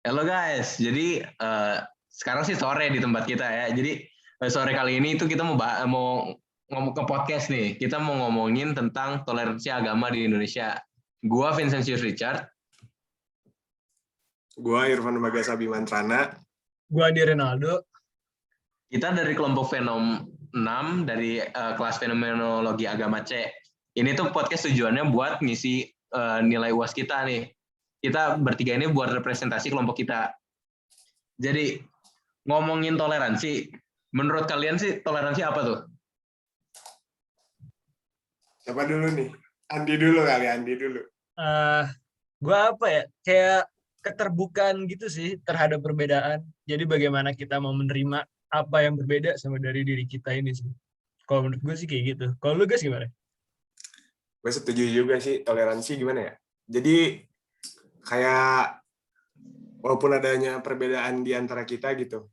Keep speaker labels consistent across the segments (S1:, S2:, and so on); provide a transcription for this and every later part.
S1: Halo guys, jadi sekarang sih sore di tempat kita ya. Jadi sore kali ini itu kita mau ngomong ke podcast nih. Kita mau ngomongin tentang toleransi agama di Indonesia. Gua Vincentius Richard.
S2: Gua Irfan Bagasa Bimantrana.
S3: Gua Andi Renaldo.
S1: Kita dari kelompok Fenom 6 dari kelas Fenomenologi Agama C. Ini tuh podcast tujuannya buat ngisi nilai UAS kita nih. Kita bertiga ini buat representasi kelompok kita. Jadi ngomongin toleransi, menurut kalian sih toleransi apa tuh?
S2: Siapa dulu nih? Andi dulu kali, Andi dulu.
S3: Gua apa ya? Kayak keterbukaan gitu sih terhadap perbedaan. Jadi bagaimana kita mau menerima apa yang berbeda sama dari diri kita ini sih. Kalau menurut gue sih kayak gitu. Kalau lu guys gimana?
S2: Gue setuju juga sih, toleransi gimana ya? Jadi kayak walaupun adanya perbedaan di antara kita gitu,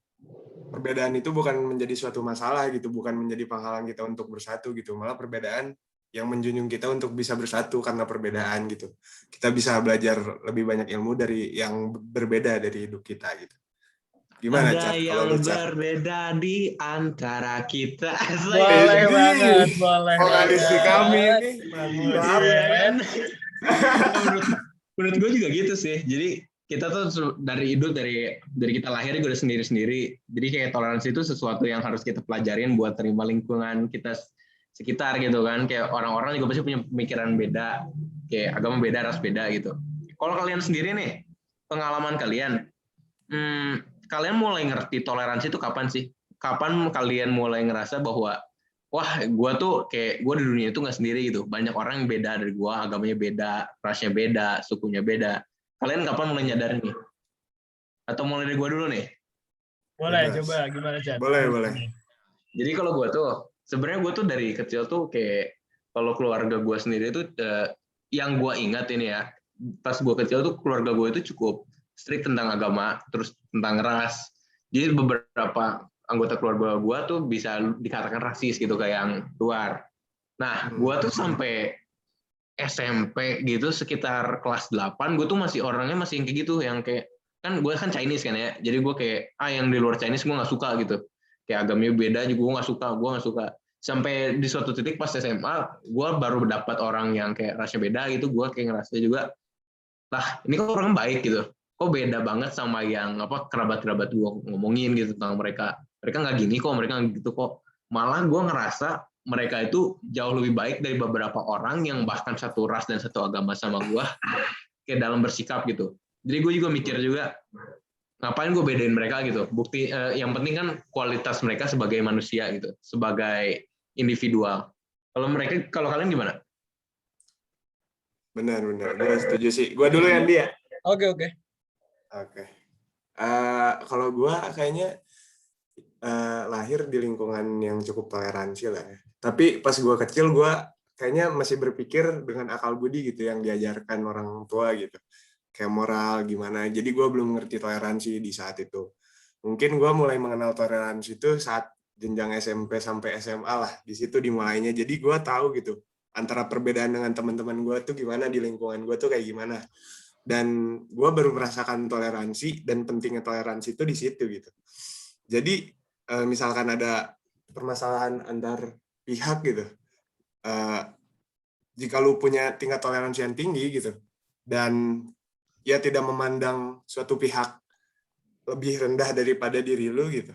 S2: perbedaan itu bukan menjadi suatu masalah gitu, bukan menjadi penghalang kita untuk bersatu gitu, malah perbedaan yang menjunjung kita untuk bisa bersatu karena perbedaan gitu. Kita bisa belajar lebih banyak ilmu dari yang berbeda dari hidup kita gitu. Gimana,
S1: Ada
S2: Cat?
S1: yang berbeda di antara kita.
S3: Boleh banget, boleh.
S2: Vokalis di kami ini.
S1: Kan? menurut gue juga gitu sih. Jadi kita tuh dari hidup dari kita lahir udah sendiri-sendiri. Jadi kayak toleransi itu sesuatu yang harus kita pelajarin buat terima lingkungan kita sekitar gitu kan. Kayak orang-orang juga pasti punya pemikiran beda, kayak agama beda, ras beda gitu. Kalau kalian sendiri nih, pengalaman kalian, kalian mulai ngerti toleransi itu kapan sih? Kapan kalian mulai ngerasa bahwa wah, gue tuh kayak gue di dunia itu nggak sendiri gitu. Banyak orang yang beda dari gue, agamanya beda, rasnya beda, sukunya beda. Kalian kapan mulai nyadar nih? Atau mulai dari gue dulu nih?
S3: Boleh, coba gimana, Chan?
S2: Boleh.
S1: Jadi kalau gue tuh, sebenarnya gue tuh dari kecil tuh kayak kalau keluarga gue sendiri tuh yang gue ingat ini ya, pas gue kecil tuh keluarga gue itu cukup strict tentang agama, terus tentang ras. Jadi beberapa anggota keluarga gue tuh bisa dikatakan rasis gitu kayak yang luar. Nah, gue tuh sampai SMP gitu sekitar kelas 8 gue tuh masih orangnya masih yang kayak gitu, yang kayak kan gue kan Chinese kan ya, jadi gue kayak yang di luar Chinese gue nggak suka gitu, kayak agamanya beda juga gue nggak suka sampai di suatu titik pas SMA gue baru dapat orang yang kayak rasnya beda gitu, gue kayak ngerasa juga lah ini kok orang baik gitu, kok beda banget sama yang kerabat-kerabat gue ngomongin gitu tentang mereka nggak gini kok, mereka nggak gitu kok, malah gue ngerasa mereka itu jauh lebih baik dari beberapa orang yang bahkan satu ras dan satu agama sama gue kayak dalam bersikap gitu. Jadi gue juga mikir juga ngapain gue bedain mereka gitu, bukti yang penting kan kualitas mereka sebagai manusia gitu, sebagai individual. Kalau kalian gimana?
S2: Benar. Gue setuju sih. Gue dulu yang dia.
S3: Oke.
S2: Kalau gue kayaknya lahir di lingkungan yang cukup toleransi lah ya. Tapi pas gue kecil gue kayaknya masih berpikir dengan akal budi gitu yang diajarkan orang tua gitu. Kayak moral gimana. Jadi gue belum ngerti toleransi di saat itu. Mungkin gue mulai mengenal toleransi itu saat jenjang SMP sampai SMA lah. Di situ dimulainya. Jadi gue tahu gitu antara perbedaan dengan teman-teman gue tuh gimana, di lingkungan gue tuh kayak gimana. Dan gue baru merasakan toleransi dan pentingnya toleransi itu di situ gitu. Jadi misalkan ada permasalahan antar pihak gitu, jika lu punya tingkat toleransi yang tinggi gitu, dan ya tidak memandang suatu pihak lebih rendah daripada diri lu gitu,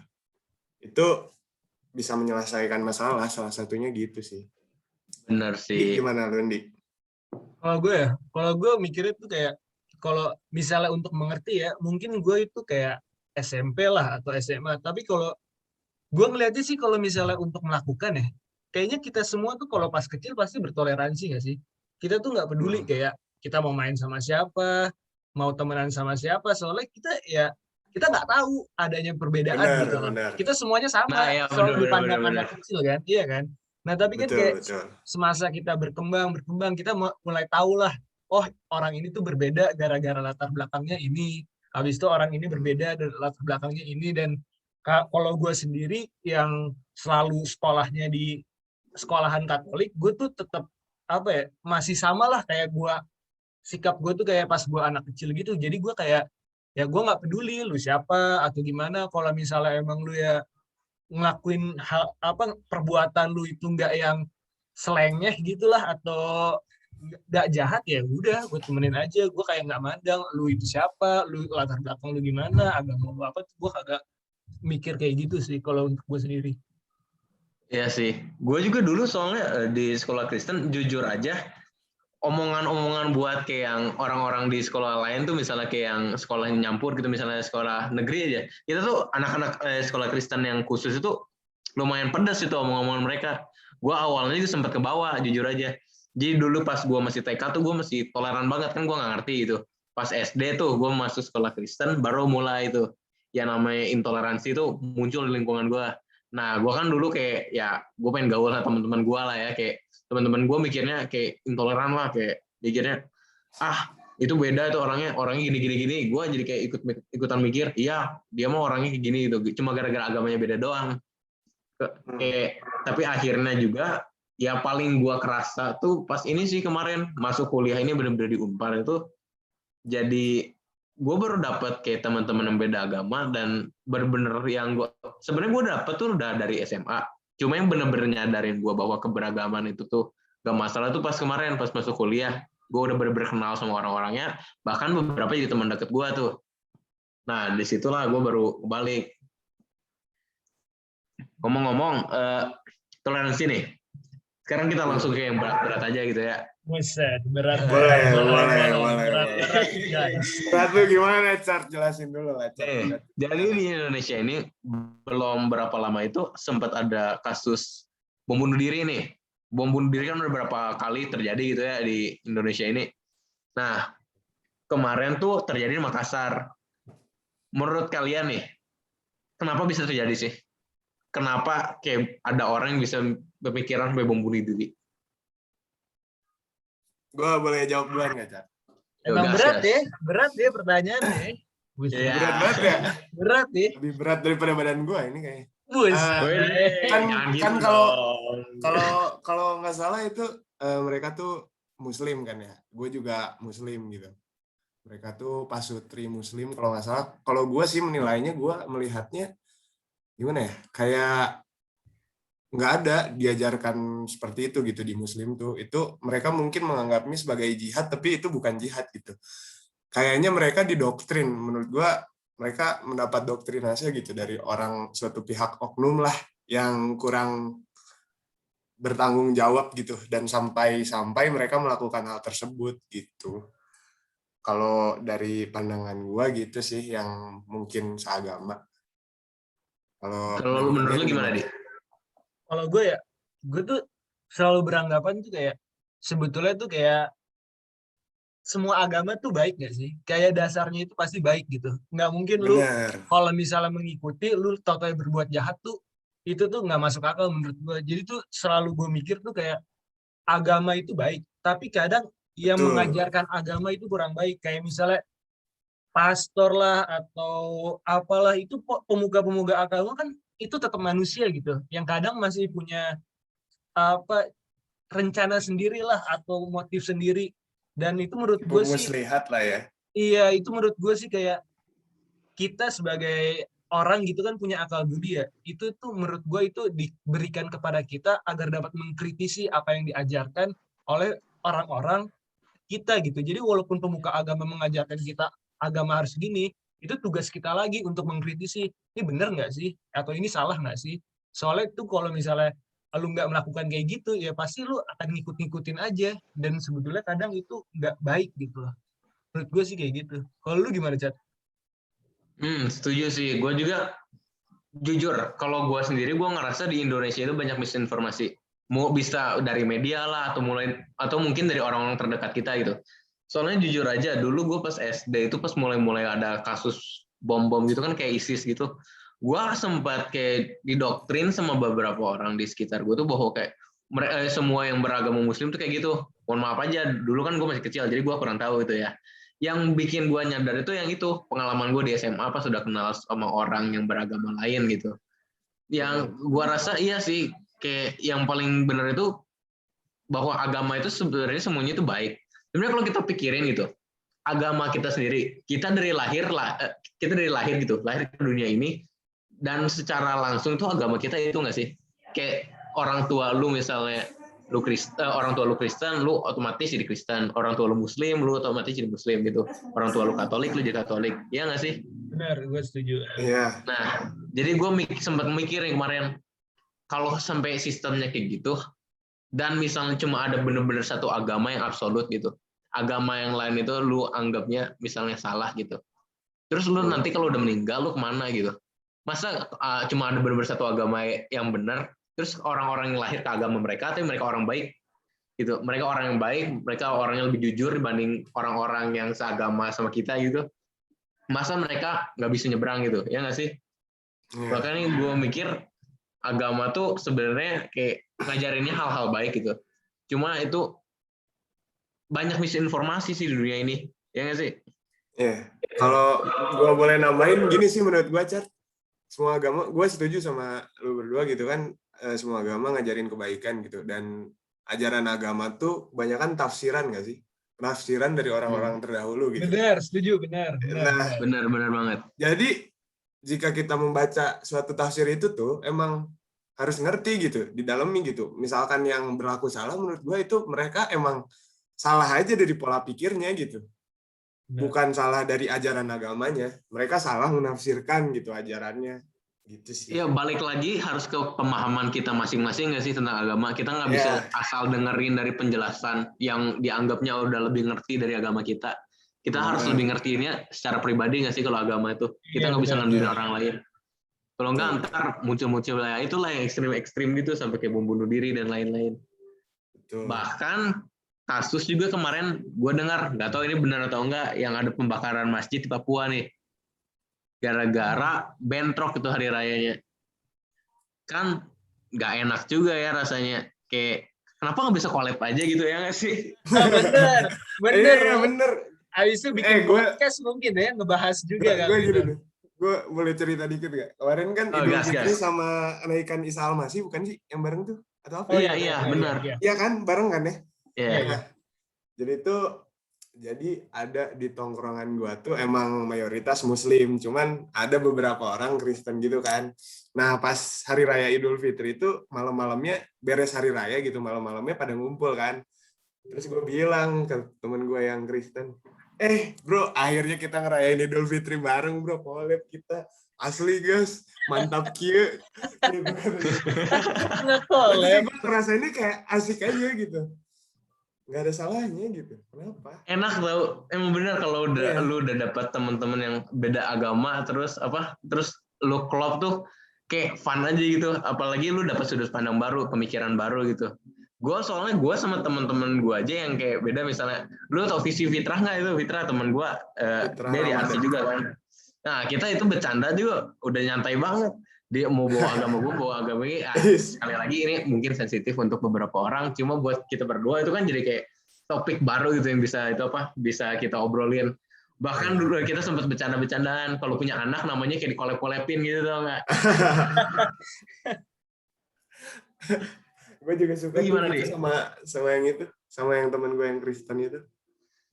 S2: itu bisa menyelesaikan masalah, salah satunya gitu sih.
S1: Bener sih.
S2: Gimana lu, Andi?
S3: Kalau gue mikirnya tuh kayak, kalau misalnya untuk mengerti ya, mungkin gue itu kayak SMP lah atau SMA. Tapi kalau gue ngeliatnya sih, kalau misalnya untuk melakukan ya, kayaknya kita semua tuh kalau pas kecil pasti bertoleransi nggak sih? Kita tuh nggak peduli kayak kita mau main sama siapa, mau temenan sama siapa, soalnya kita nggak tahu adanya perbedaan gitu loh. Kita semuanya sama, selalu dipandang anak kecil kan, iya kan? Nah tapi kan kayak semasa kita berkembang, kita mulai tahu lah, oh orang ini tuh berbeda gara-gara latar belakangnya ini, habis itu orang ini berbeda dari latar belakangnya ini. Dan kalau gue sendiri yang selalu sekolahnya di sekolahan Katolik, gue tuh tetap masih sama lah kayak gue, sikap gue tuh kayak pas gue anak kecil gitu. Jadi gue kayak ya gue nggak peduli lu siapa atau gimana. Kalau misalnya emang lu ya ngelakuin hal apa perbuatan lu itu nggak yang selengeh gitulah atau nggak jahat, ya udah gue temenin aja. Gue kayak nggak mandang lu itu siapa, lu latar belakang lu gimana, agama lu apa, gue kagak mikir kayak gitu sih kalau untuk gue sendiri.
S1: Iya sih, gue juga dulu soalnya di sekolah Kristen jujur aja omongan-omongan buat kayak yang orang-orang di sekolah lain tuh misalnya kayak yang sekolah nyampur gitu, misalnya sekolah negeri aja, kita tuh anak-anak sekolah Kristen yang khusus itu lumayan pedas itu omong-omongan mereka. Gue awalnya juga sempat ke bawah jujur aja. Jadi dulu pas gue masih TK tuh gue masih toleran banget kan, gue nggak ngerti itu. Pas SD tuh gue masuk sekolah Kristen baru mulai itu yang namanya intoleransi itu muncul di lingkungan gue. Nah, gue kan dulu kayak ya gue pengen gaul sama teman-teman gue lah ya, kayak teman-teman gue mikirnya kayak intoleran lah, kayak mikirnya itu beda tuh orangnya gini. Gue jadi kayak ikutan mikir, iya dia mah orangnya kayak gini gitu, cuma gara-gara agamanya beda doang. Kayak tapi akhirnya juga ya paling gue kerasa tuh pas ini sih kemarin masuk kuliah ini benar-benar di Unpar itu, jadi gue baru dapat kayak teman-teman yang beda agama, dan bener-bener yang gue sebenarnya gue dapet tuh udah dari SMA, cuma yang bener-bener nyadarin gue bahwa keberagaman itu tuh gak masalah tuh pas kemarin pas masuk kuliah. Gue udah bener-bener kenal sama orang-orangnya, bahkan beberapa jadi teman deket gue tuh. Nah disitulah gue baru balik. Ngomong-ngomong toleransi nih, sekarang kita langsung ke yang berat-berat aja gitu ya.
S3: Buset, berat.
S2: Boleh.
S3: Berat, guys.
S2: Berat lu gimana, Chart? Jelasin dulu lah, Chart.
S1: Jadi di Indonesia ini belum berapa lama itu sempat ada kasus bom bunuh diri nih. Bom bunuh diri kan udah berapa kali terjadi gitu ya di Indonesia ini. Nah, kemarin tuh terjadi di Makassar. Menurut kalian nih, kenapa bisa terjadi sih? Kenapa kayak ada orang yang bisa berpikiran sampai bom bunuh diri?
S2: Gue boleh jawab duluan nggak, Chart?
S3: Emang berat ya pertanyaannya.
S1: Iya.
S2: Berat banget ya?
S3: Berat ya.
S2: Lebih berat daripada badan gue ini kayaknya.
S3: Buset.
S2: Kan kalau nggak salah itu mereka tuh Muslim kan ya. Gue juga Muslim gitu. Mereka tuh pasutri Muslim kalau nggak salah. Kalau gue sih menilainya, gue melihatnya gimana ya? Kayak nggak ada diajarkan seperti itu gitu di Muslim tuh. Itu mereka mungkin menganggapnya sebagai jihad, tapi itu bukan jihad gitu. Kayaknya mereka didoktrin. Menurut gue mereka mendapat doktrinasi gitu dari orang suatu pihak oknum lah yang kurang bertanggung jawab gitu, dan sampai mereka melakukan hal tersebut gitu. Kalau dari pandangan gue gitu sih, yang mungkin seagama.
S1: Kalau menurut lu gimana, Di?
S3: Kalau gue tuh selalu beranggapan tuh kayak sebetulnya tuh kayak semua agama tuh baik gak sih? Kayak dasarnya itu pasti baik gitu. Nggak mungkin lu kalau misalnya mengikuti, lu tau-tau berbuat jahat tuh, itu tuh nggak masuk akal menurut gue. Jadi tuh selalu gue mikir tuh kayak agama itu baik, tapi kadang yang mengajarkan agama itu kurang baik. Kayak misalnya pastor lah atau apalah, itu pemuka-pemuka agama kan itu tetap manusia gitu, yang kadang masih punya apa rencana sendirilah atau motif sendiri. Dan itu menurut gue sih
S2: muslihat lah ya.
S3: Iya, itu menurut gue sih kayak kita sebagai orang gitu kan punya akal budi ya. Itu tuh menurut gue itu diberikan kepada kita agar dapat mengkritisi apa yang diajarkan oleh orang-orang kita gitu. Jadi walaupun pemuka agama mengajarkan kita agama harus gini, itu tugas kita lagi untuk mengkritisi, ini benar nggak sih? Atau ini salah nggak sih? Soalnya itu kalau misalnya lu nggak melakukan kayak gitu, ya pasti lu akan ngikut-ngikutin aja. Dan sebetulnya kadang itu nggak baik gitu loh. Menurut gue sih kayak gitu. Kalau lu gimana, Chat?
S1: Setuju sih. Gue juga jujur, kalau gue sendiri gue ngerasa di Indonesia itu banyak misinformasi. Mau bisa dari media lah atau mungkin dari orang-orang terdekat kita gitu. Soalnya jujur aja, dulu gue pas SD itu pas mulai ada kasus bom-bom gitu kan kayak ISIS gitu. Gue sempat kayak didoktrin sama beberapa orang di sekitar gue tuh bahwa kayak semua yang beragama Muslim tuh kayak gitu. Mohon maaf aja, dulu kan gue masih kecil, jadi gue kurang tahu itu ya. Yang bikin gue nyadar itu yang itu, pengalaman gue di SMA pas sudah kenal sama orang yang beragama lain gitu. Yang gue rasa iya sih, kayak yang paling benar itu bahwa agama itu sebenarnya semuanya itu baik. Sebenarnya kalau kita pikirin gitu, agama kita sendiri. Kita dari lahir gitu, lahir ke dunia ini, dan secara langsung tuh agama kita itu nggak sih? Kayak orang tua lu misalnya orang tua lu Kristen, lu otomatis jadi Kristen. Orang tua lu Muslim, lu otomatis jadi Muslim gitu. Orang tua lu Katolik, lu jadi Katolik. Iya nggak sih?
S3: Benar, gue setuju.
S2: Iya.
S1: Nah, jadi gue sempat mikirin kemarin, kalau sampai sistemnya kayak gitu, dan misalnya cuma ada bener-bener satu agama yang absolut gitu, agama yang lain itu lu anggapnya misalnya salah gitu. Terus lu nanti kalau udah meninggal, lu kemana gitu? Masa cuma ada bener-bener satu agama yang benar, terus orang-orang yang lahir ke agama mereka, tapi mereka orang baik gitu. Mereka orang yang baik, mereka orang yang lebih jujur dibanding orang-orang yang seagama sama kita gitu. Masa mereka nggak bisa nyebrang gitu, ya nggak sih? Makanya gue mikir agama tuh sebenarnya kayak ngajarinnya hal-hal baik gitu. Cuma itu banyak misinformasi sih di dunia ini, ya nggak sih?
S2: Iya. Kalau gue boleh nambahin gini sih menurut gue, Cat. Semua agama, gue setuju sama lu berdua gitu kan. Semua agama ngajarin kebaikan gitu. Dan ajaran agama tuh kebanyakan tafsiran nggak sih? Tafsiran dari orang-orang terdahulu gitu.
S3: Benar, setuju, benar.
S2: Nah,
S1: Benar banget.
S2: jadi jika kita membaca suatu tafsir itu tuh emang harus ngerti gitu, didalami gitu. Misalkan yang berlaku salah, menurut gue itu mereka emang salah aja dari pola pikirnya gitu. Bukan salah dari ajaran agamanya. Mereka salah menafsirkan gitu ajarannya. Gitu sih.
S1: Iya, balik lagi harus ke pemahaman kita masing-masing nggak sih tentang agama. Kita nggak bisa asal dengerin dari penjelasan yang dianggapnya udah lebih ngerti dari agama kita. Kita harus lebih ngertiinnya secara pribadi nggak sih kalau agama itu. Kita nggak bisa ngandelin orang lain. Kalau nggak ntar muncul-muncul ya itulah yang ekstrim-ekstrim gitu sampai kayak bom bunuh diri dan lain-lain.
S2: Betul.
S1: Bahkan kasus juga kemarin gue dengar, nggak tahu ini benar atau enggak, yang ada pembakaran masjid di Papua nih. Gara-gara bentrok itu hari rayanya. Kan nggak enak juga ya rasanya. Kayak kenapa nggak bisa collab aja gitu ya nggak sih?
S3: Bener.
S2: Bener.
S3: Abis itu bikin podcast mungkin ya, ngebahas juga kan.
S2: Gue boleh cerita dikit gak? Kemarin kan Idul Fitri sama kenaikan Isa Al-Masih bukan sih yang bareng tuh? Atau apa?
S1: Oh iya, benar.
S2: Iya kan, bareng kan ya?
S1: Iya.
S2: Jadi ada di tongkrongan gua tuh emang mayoritas Muslim, cuman ada beberapa orang Kristen gitu kan. Nah pas hari raya Idul Fitri itu malam-malamnya beres hari raya gitu, malam-malamnya pada ngumpul kan. Terus gue bilang ke temen gue yang Kristen, bro, akhirnya kita ngerayain Idul Fitri bareng bro, collab kita. Asli guys, mantap kia.
S3: Collab.
S2: Gue ngerasa ini kayak asik aja gitu. Nggak ada salahnya gitu. Kenapa?
S1: Enak tau, emang bener kalau lu udah dapat teman-teman yang beda agama terus lu klop tuh kayak fun aja gitu. Apalagi lu dapat sudut pandang baru, pemikiran baru gitu. Gue sama teman-teman gue aja yang kayak beda, misalnya lu tau visi Fitrah nggak? Itu Fitrah teman gue, dia di arsi juga kan. Nah kita itu bercanda juga udah nyantai banget. Dia mau bawa agama gue, bawa agama ini. Sekali lagi ini mungkin sensitif untuk beberapa orang, cuma buat kita berdua itu kan jadi kayak topik baru gitu yang bisa kita obrolin. Bahkan dulu kita sempat bercanda-bercandaan kalau punya anak namanya kayak dikolep-kolepin gitu, tau nggak?
S2: Gue juga suka sama yang itu, sama yang teman gue yang Kristen itu.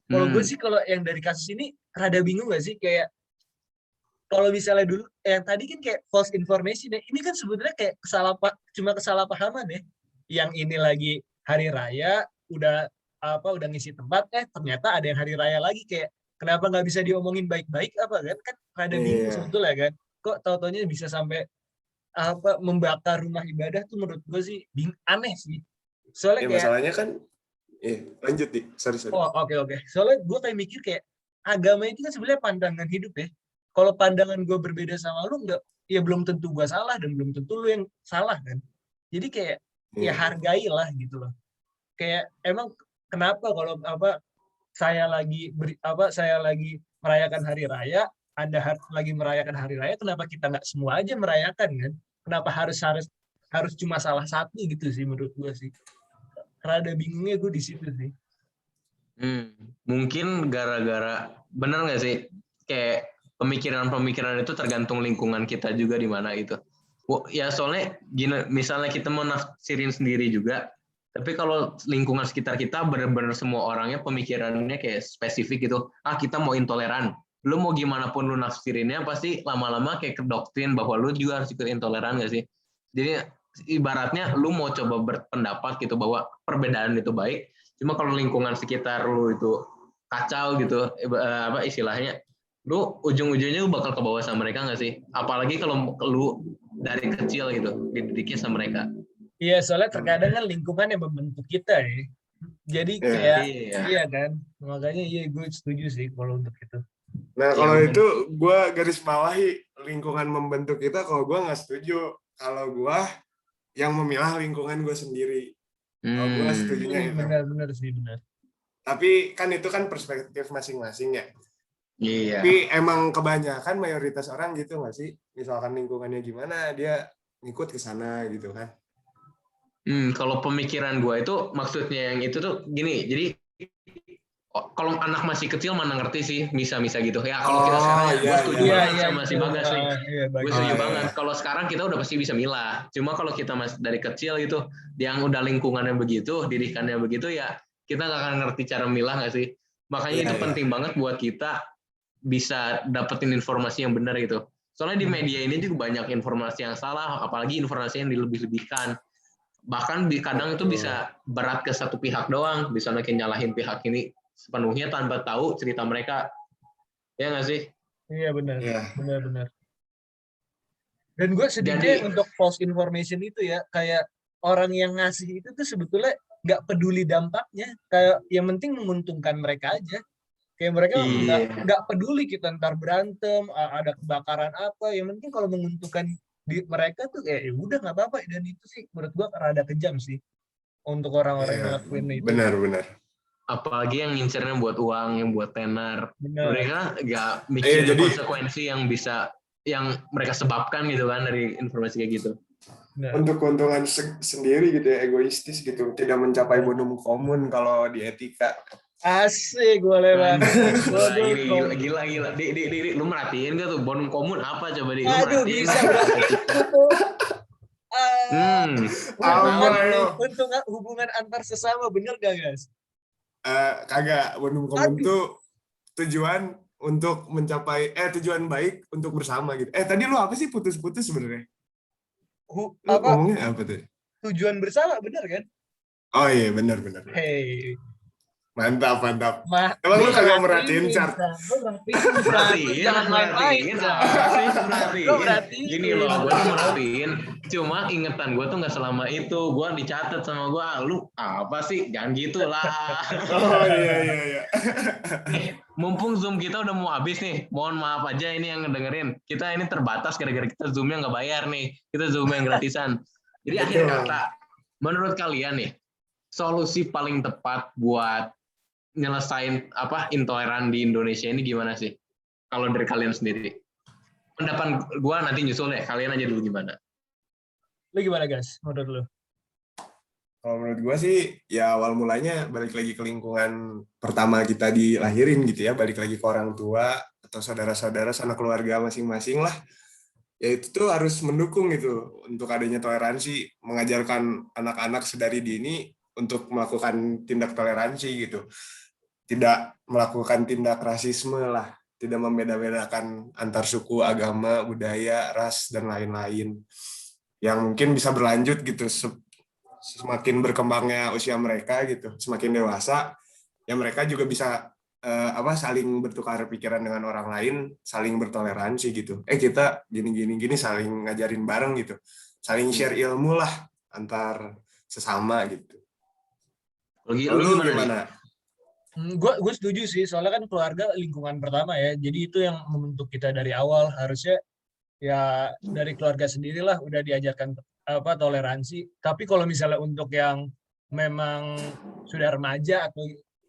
S3: Kalau gue sih kalau yang dari kasus ini rada bingung gak sih, kayak kalau misalnya dulu yang tadi kan kayak false information ya, ini kan sebenarnya kayak cuma kesalahpahaman ya. Yang ini lagi hari raya udah ngisi tempat, ternyata ada yang hari raya lagi, kayak kenapa nggak bisa diomongin baik-baik apa kan rada bingung sebetulnya kan. Kok tahu-taunya bisa sampai membakar rumah ibadah tuh, menurut gue sih aneh sih. Soalnya kayak
S2: masalahnya kan lanjut nih, sorry.
S3: Oh oke. Soalnya gue kayak mikir kayak agama itu kan sebenarnya pandangan hidup ya. Kalau pandangan gue berbeda sama lu, ya belum tentu gue salah dan belum tentu lu yang salah kan. Jadi kayak ya hargailah gitu loh. Kayak emang kenapa kalau saya lagi merayakan hari raya, Anda lagi merayakan hari raya, kenapa kita nggak semua aja merayakan kan? Kenapa harus cuma salah satu gitu sih menurut gue sih. Rada bingungnya gue di situ sih.
S1: Mungkin gara-gara, bener nggak sih, kayak pemikiran-pemikiran itu tergantung lingkungan kita juga di mana gitu. Ya soalnya gini, misalnya kita mau nafsirin sendiri juga, Tapi kalau lingkungan sekitar kita benar-benar semua orangnya pemikirannya kayak spesifik gitu. Kita mau intoleran. Lu mau gimana pun lu nafsirinnya pasti lama-lama kayak kedoktrin bahwa lu juga harus ikut intoleran nggak sih? Jadi ibaratnya lu mau coba berpendapat gitu bahwa perbedaan itu baik. Cuma kalau lingkungan sekitar lu itu kacau gitu, apa istilahnya, lu ujung-ujungnya lu bakal ke bawah sama mereka nggak sih? Apalagi kalau lu dari kecil gitu dididiknya sama mereka.
S3: Iya, soalnya terkadang kan lingkungan yang membentuk kita ya. Jadi kayak iya kan, makanya iya gue setuju sih kalau untuk itu.
S2: Nah kalau itu gue garis bawahi lingkungan membentuk kita. Kalau gue nggak setuju. Kalau gue yang memilah lingkungan gue sendiri. Kalau gue setujunya itu.
S3: Benar-benar sih benar.
S2: Tapi kan itu kan perspektif masing-masing ya.
S1: Iya.
S2: Tapi emang kebanyakan mayoritas orang gitu nggak sih? Misalkan lingkungannya gimana, dia ngikut ke sana gitu kan.
S1: Kalau pemikiran gue itu maksudnya yang itu tuh gini, jadi kalau anak masih kecil mana ngerti sih misa-misa gitu ya. Kalau kita sekarang gue setuju banget sama si Bagas nih. Gue setuju banget. Kalau sekarang kita udah pasti bisa milah. Cuma kalau kita masih dari kecil gitu, yang udah lingkungannya begitu, didikannya begitu ya, kita nggak akan ngerti cara milah nggak sih. Makanya itu penting banget buat kita bisa dapetin informasi yang benar gitu. Soalnya di media ini juga banyak informasi yang salah, apalagi informasi yang dilebih-lebihkan. Bahkan kadang itu bisa berat ke satu pihak doang, bisa makin nyalahin pihak ini sepenuhnya tanpa tahu cerita mereka. Ya nggak sih?
S3: Iya benar, benar. Dan gue sedikit untuk false information itu ya, kayak orang yang ngasih itu tuh sebetulnya nggak peduli dampaknya, kayak yang penting menguntungkan mereka aja. Kayak mereka nggak peduli kita ntar berantem, ada kebakaran apa, yang penting kalau menguntungkan di mereka tuh ya udah nggak apa-apa. Dan itu sih menurut gua rada kejam sih untuk orang-orang yang ngelakuin itu.
S2: Benar.
S1: Apalagi yang ngincernya buat uang, yang buat tenar. Mereka nggak mikir konsekuensi yang bisa yang mereka sebabkan gitu kan dari informasi kayak gitu.
S2: Untuk keuntungan sendiri gitu ya, egoistis gitu, tidak mencapai bonum komun kalau di etika.
S3: Asik, boleh banget.
S1: Gila. Di, lu merhatiin gak tuh bonum komun apa coba di?
S3: Aduh, bisa. Untuk hubungan antar sesama, bener gak guys?
S2: Kagak, bonum komun tuh tujuan untuk mencapai tujuan baik untuk bersama gitu. Tadi lu apa sih putus-putus sebenarnya? Ngomongnya apa tuh?
S3: Tujuan bersama, bener kan?
S2: Oh iya, benar.
S3: Hey.
S2: Mantap. Emang lu kagak merhatiin chart?
S1: Merhatiin. Gini loh, gue tuh merhatiin. Cuma ingetan gue tuh nggak selama itu. Gue dicatat sama gue, lu apa sih? Jangan gitu lah.
S2: Oh iya.
S1: Mumpung Zoom kita udah mau habis nih. Mohon maaf aja ini yang ngedengerin. Kita ini terbatas gara-gara kita Zoom-nya nggak bayar nih. Kita Zoom yang gratisan. Jadi akhir kata, menurut kalian nih, solusi paling tepat buat nyelesain intoleran di Indonesia ini gimana sih? Kalau dari kalian sendiri. Pendapat gue nanti nyusul deh. Kalian aja dulu gimana?
S3: Lu gimana guys? Menurut lu?
S2: Kalau menurut gue sih, ya awal mulanya balik lagi ke lingkungan pertama kita dilahirin gitu ya. Balik lagi ke orang tua atau saudara-saudara, sanak keluarga masing-masing lah. Ya itu tuh harus mendukung gitu untuk adanya toleransi, mengajarkan anak-anak sedari dini untuk melakukan tindak toleransi gitu. Tidak melakukan tindak rasisme lah, tidak membeda-bedakan antar suku, agama, budaya, ras, dan lain-lain. Yang mungkin bisa berlanjut gitu, semakin berkembangnya usia mereka gitu, semakin dewasa, ya mereka juga bisa saling bertukar pikiran dengan orang lain, saling bertoleransi gitu. Kita gini, saling ngajarin bareng gitu, saling share ilmu lah antar sesama gitu. Lu gimana?
S3: Gue setuju sih, soalnya kan keluarga lingkungan pertama ya, jadi itu yang membentuk kita dari awal. Harusnya ya dari keluarga sendirilah udah diajarkan toleransi. Tapi kalau misalnya untuk yang memang sudah remaja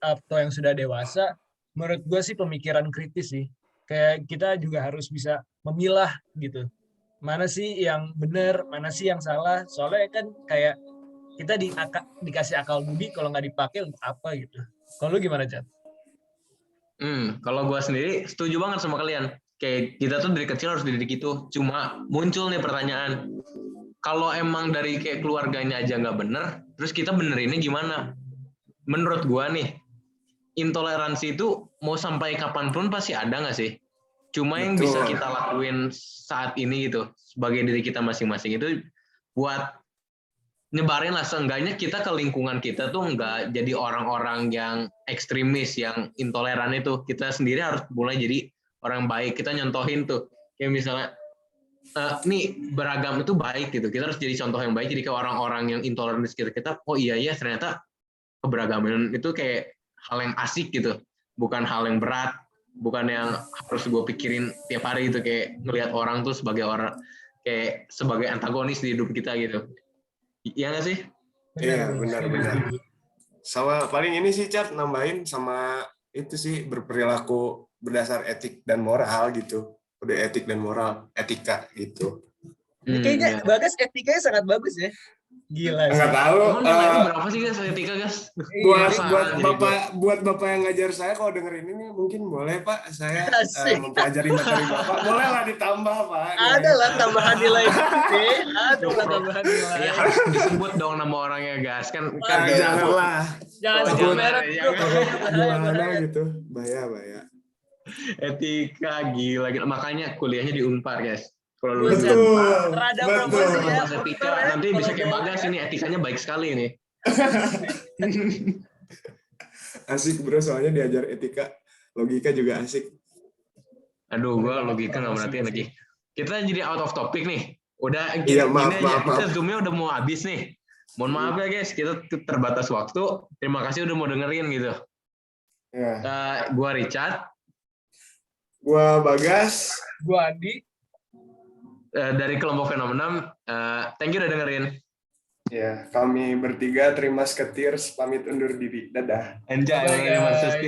S3: atau yang sudah dewasa, menurut gue sih pemikiran kritis sih. Kayak kita juga harus bisa memilah gitu. Mana sih yang benar, mana sih yang salah. Soalnya kan kayak kita dikasih akal budi, kalau nggak dipakai untuk apa gitu. Kalau lu gimana, Chat?
S1: Kalau gue sendiri setuju banget sama kalian. Kayak kita tuh dari kecil harus dididik itu. Cuma muncul nih pertanyaan, kalau emang dari kayak keluarganya aja nggak bener, Terus kita benerinnya gimana? Menurut gua nih, intoleransi itu mau sampai kapanpun pasti ada nggak sih? Cuma yang bisa
S2: Betul.
S1: kita lakuin saat ini gitu, sebagai diri kita masing-masing itu buat nyebarin lah, seenggaknya kita ke lingkungan kita tuh nggak jadi orang-orang yang ekstremis, yang intoleran itu. Kita sendiri harus mulai jadi orang baik. Kita nyontohin tuh, kayak misalnya, nih beragam itu baik gitu. Kita harus jadi contoh yang baik. Jadi ke orang-orang yang intoleran di sekitar kita, oh iya ya ternyata keberagaman itu kayak hal yang asik gitu, bukan hal yang berat, bukan yang harus gue pikirin tiap hari itu, kayak ngelihat orang tuh sebagai orang, kayak sebagai antagonis di hidup kita gitu. Iya nggak sih?
S2: Iya, benar-benar. Sama paling ini sih Cat, nambahin sama itu sih, berperilaku berdasar etik dan moral gitu. Kode etik dan moral, etika gitu.
S3: Ini kayaknya Bagas etikanya sangat bagus ya. Gila sih.
S2: Enggak tahu.
S1: Emang nilainya berapa sih guys etika guys?
S2: Buat bapak yang ngajar saya, kalau dengerin ini mungkin boleh Pak, saya
S3: Asik.
S2: mempelajari materi Bapak. Boleh lah ditambah Pak.
S3: Ada lah tambahan nilai. Ada lah tambahan
S1: Ya
S3: nilai.
S1: harus disebut dong nama orangnya guys, kan
S2: Janganlah.
S3: Jangan
S1: Oh,
S3: sebut
S1: jangan,
S3: merek.
S1: jangan.
S3: Bro.
S2: Gimana gitu. Bahaya.
S1: etika gila. Makanya kuliahnya di Unpar guys. Kalau lu
S3: Buset.
S2: Betul.
S3: Rada
S2: Betul.
S3: promosi ya.
S1: bahas etika, nanti bisa kayak Bagas ini, etikanya baik sekali nih.
S2: Asik bro, soalnya diajar etika. Logika juga asik.
S1: Aduh, gua logika nggak merhatiin lagi. Kita jadi out of topic nih. Udah
S2: Iya,
S1: gini
S2: maaf.
S1: aja. Kita zoomnya udah mau habis nih. Mohon maaf ya guys, kita terbatas waktu. Terima kasih udah mau dengerin gitu.
S2: Ya.
S1: Gua Richard.
S2: Gua Bagas.
S3: Gua Andi.
S1: Dari kelompok Fenomenam. Thank you udah dengerin.
S2: Ya, kami bertiga Terima Sketirs pamit undur diri. Dadah.
S1: Anjay,
S3: Bye,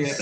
S3: guys.